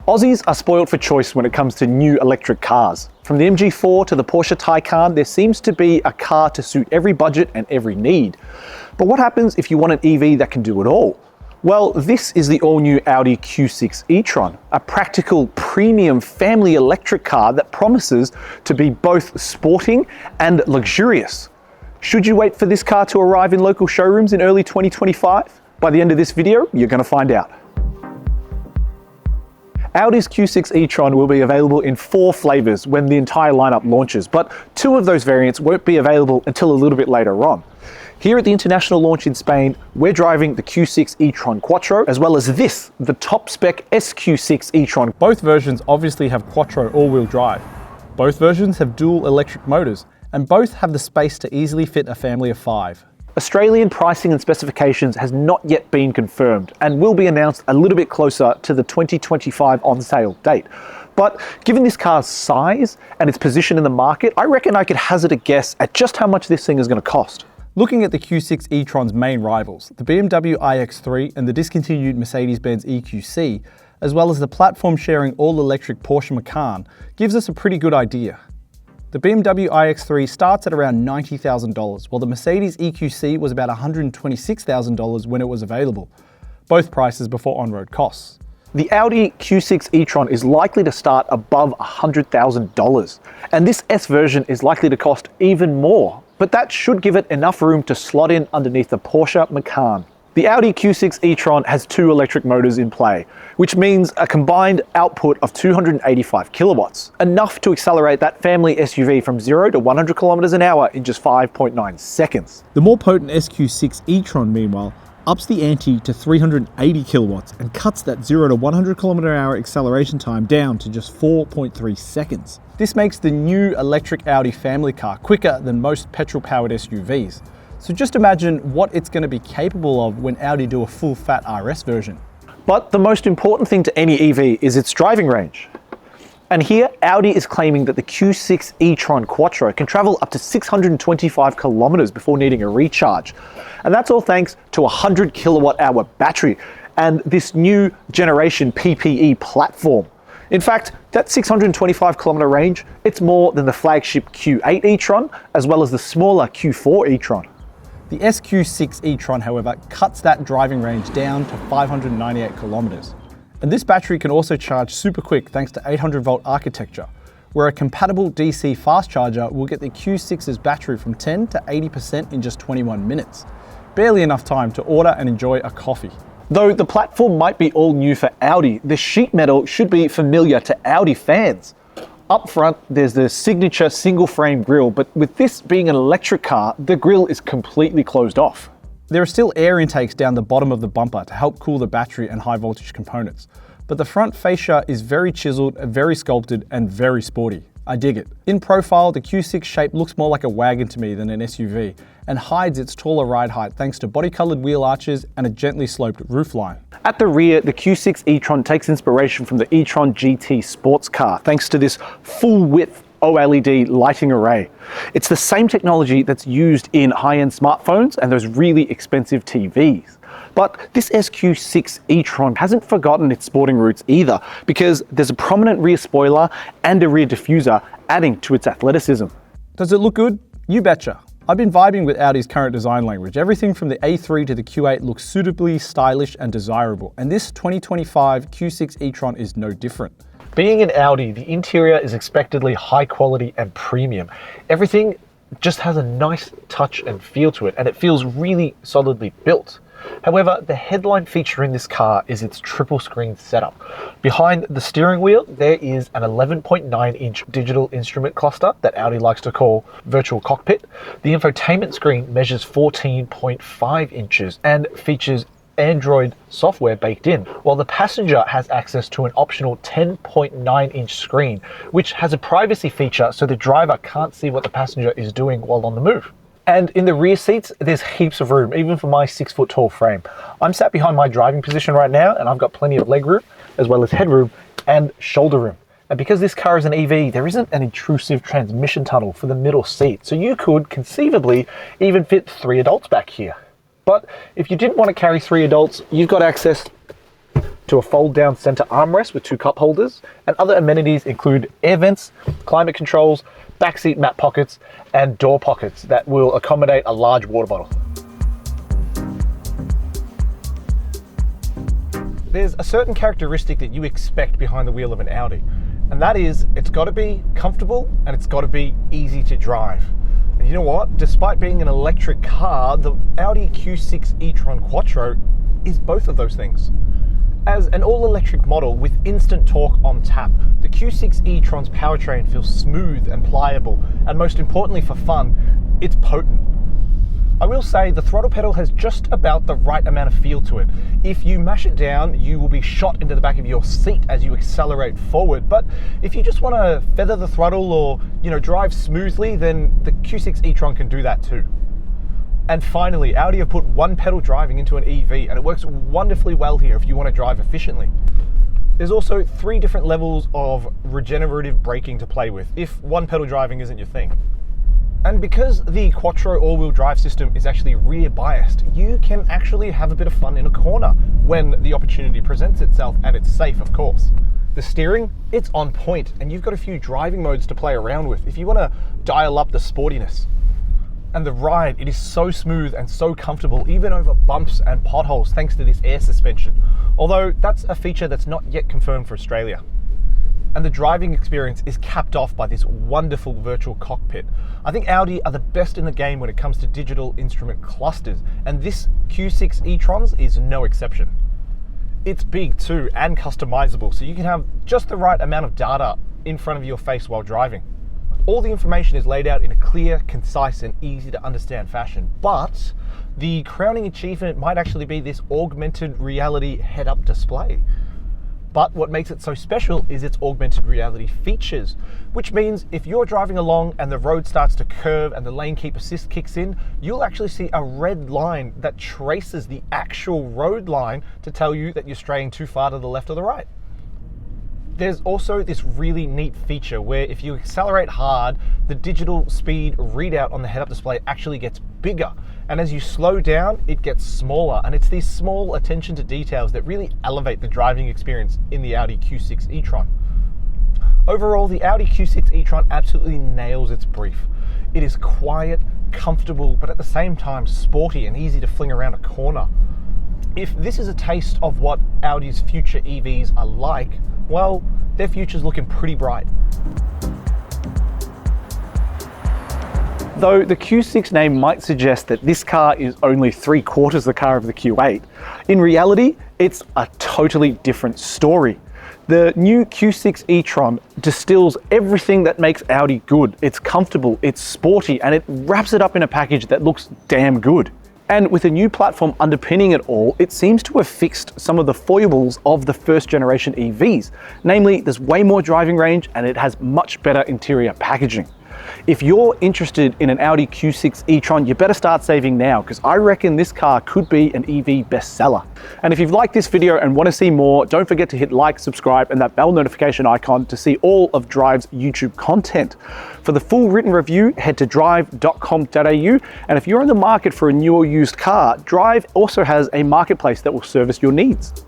Aussies are spoiled for choice when it comes to new electric cars. From the MG4 to the Porsche Taycan, there seems to be a car to suit every budget and every need. But what happens if you want an EV that can do it all? Well, this is the all-new Audi Q6 e-Tron, a practical premium family electric car that promises to be both sporting and luxurious. Should you wait for this car to arrive in local showrooms in early 2025? By the end of this video, you're going to find out. Audi's Q6 e-Tron will be available in 4 flavours when the entire lineup launches, but 2 of those variants won't be available until a little bit later on. Here at the international launch in Spain, we're driving the Q6 e-Tron Quattro, as well as this, the top spec SQ6 e-Tron. Both versions obviously have Quattro all-wheel drive. Both versions have dual electric motors, and both have the space to easily fit a family of 5. Australian pricing and specifications has not yet been confirmed and will be announced a little bit closer to the 2025 on-sale date. But given this car's size and its position in the market, I reckon I could hazard a guess at just how much this thing is going to cost. Looking at the Q6 e-Tron's main rivals, the BMW iX3 and the discontinued Mercedes-Benz EQC, as well as the platform-sharing all-electric Porsche Macan, gives us a pretty good idea. The BMW iX3 starts at around $90,000, while the Mercedes EQC was about $126,000 when it was available, both prices before on-road costs. The Audi Q6 e-Tron is likely to start above $100,000, and this S version is likely to cost even more, but that should give it enough room to slot in underneath the Porsche Macan. The Audi Q6 e-Tron has 2 electric motors in play, which means a combined output of 285 kilowatts, enough to accelerate that family SUV from 0 to 100 kilometers an hour in just 5.9 seconds. The more potent SQ6 e-Tron, meanwhile, ups the ante to 380 kilowatts and cuts that 0 to 100 kilometer an hour acceleration time down to just 4.3 seconds. This makes the new electric Audi family car quicker than most petrol-powered SUVs. So just imagine what it's going to be capable of when Audi do a full-fat RS version. But the most important thing to any EV is its driving range. And here, Audi is claiming that the Q6 e-Tron Quattro can travel up to 625 kilometers before needing a recharge. And that's all thanks to a 100 kilowatt hour battery and this new generation PPE platform. In fact, that 625 kilometer range, it's more than the flagship Q8 e-Tron, as well as the smaller Q4 e-Tron. The SQ6 e-Tron, however, cuts that driving range down to 598 kilometers. And this battery can also charge super quick thanks to 800 volt architecture, where a compatible DC fast charger will get the Q6's battery from 10 to 80% in just 21 minutes. Barely enough time to order and enjoy a coffee. Though the platform might be all new for Audi, the sheet metal should be familiar to Audi fans. Up front, there's the signature single frame grille, but with this being an electric car, the grille is completely closed off. There are still air intakes down the bottom of the bumper to help cool the battery and high voltage components, but the front fascia is very chiseled, very sculpted, and very sporty. I dig it. In profile, the Q6 shape looks more like a wagon to me than an SUV, and hides its taller ride height thanks to body-colored wheel arches and a gently sloped roofline. At the rear, the Q6 e-Tron takes inspiration from the e-Tron GT sports car, thanks to this full-width OLED lighting array. It's the same technology that's used in high-end smartphones and those really expensive TVs. But this SQ6 e-Tron hasn't forgotten its sporting roots either, because there's a prominent rear spoiler and a rear diffuser adding to its athleticism. Does it look good? You betcha. I've been vibing with Audi's current design language. Everything from the A3 to the Q8 looks suitably stylish and desirable, and this 2025 Q6 e-Tron is no different. Being an Audi, the interior is expectedly high quality and premium. Everything just has a nice touch and feel to it, and it feels really solidly built. However, the headline feature in this car is its triple screen setup. Behind the steering wheel, there is an 11.9-inch digital instrument cluster that Audi likes to call virtual cockpit. The infotainment screen measures 14.5 inches and features Android software baked in, while the passenger has access to an optional 10.9-inch screen, which has a privacy feature so the driver can't see what the passenger is doing while on the move. And in the rear seats, there's heaps of room, even for my 6-foot-tall frame. I'm sat behind my driving position right now, and I've got plenty of leg room, as well as headroom and shoulder room. And because this car is an EV, there isn't an intrusive transmission tunnel for the middle seat, so you could conceivably even fit 3 adults back here. But if you didn't want to carry 3 adults, you've got access to a fold-down center armrest with 2 cup holders, and other amenities include air vents, climate controls, backseat mat pockets, and door pockets that will accommodate a large water bottle. There's a certain characteristic that you expect behind the wheel of an Audi, and that is it's got to be comfortable and it's got to be easy to drive. And you know what? Despite being an electric car, the Audi Q6 e-Tron Quattro is both of those things. As an all-electric model with instant torque on tap, the Q6 e-Tron's powertrain feels smooth and pliable, and most importantly for fun, it's potent. I will say the throttle pedal has just about the right amount of feel to it. If you mash it down, you will be shot into the back of your seat as you accelerate forward. But if you just want to feather the throttle or, drive smoothly, then the Q6 e-Tron can do that too. And finally, Audi have put one pedal driving into an EV, and it works wonderfully well here if you want to drive efficiently. There's also 3 different levels of regenerative braking to play with if one pedal driving isn't your thing. And because the Quattro all-wheel drive system is actually rear biased, you can actually have a bit of fun in a corner when the opportunity presents itself, and it's safe, of course. The steering, it's on point, and you've got a few driving modes to play around with if you want to dial up the sportiness. And the ride, it is so smooth and so comfortable, even over bumps and potholes, thanks to this air suspension. Although that's a feature that's not yet confirmed for Australia. And the driving experience is capped off by this wonderful virtual cockpit. I think Audi are the best in the game when it comes to digital instrument clusters, and this Q6 e-Trons is no exception. It's big too and customizable, so you can have just the right amount of data in front of your face while driving. All the information is laid out in a clear, concise, and easy to understand fashion, but the crowning achievement might actually be this augmented reality head-up display. But what makes it so special is its augmented reality features, which means if you're driving along and the road starts to curve and the lane keep assist kicks in, you'll actually see a red line that traces the actual road line to tell you that you're straying too far to the left or the right. There's also this really neat feature where if you accelerate hard, the digital speed readout on the head-up display actually gets bigger. And as you slow down, it gets smaller. And it's these small attention to details that really elevate the driving experience in the Audi Q6 e-Tron. Overall, the Audi Q6 e-Tron absolutely nails its brief. It is quiet, comfortable, but at the same time sporty and easy to fling around a corner. If this is a taste of what Audi's future EVs are like, well, their future's looking pretty bright. Though the Q6 name might suggest that this car is only 3/4 the car of the Q8, in reality, it's a totally different story. The new Q6 e-Tron distills everything that makes Audi good. It's comfortable, it's sporty, and it wraps it up in a package that looks damn good. And with a new platform underpinning it all, it seems to have fixed some of the foibles of the first generation EVs. Namely, there's way more driving range and it has much better interior packaging. If you're interested in an Audi Q6 e-Tron, you better start saving now, because I reckon this car could be an EV bestseller. And if you've liked this video and want to see more, don't forget to hit like, subscribe, and that bell notification icon to see all of Drive's YouTube content. For the full written review, head to Drive.com.au. And if you're in the market for a new or used car, Drive also has a marketplace that will service your needs.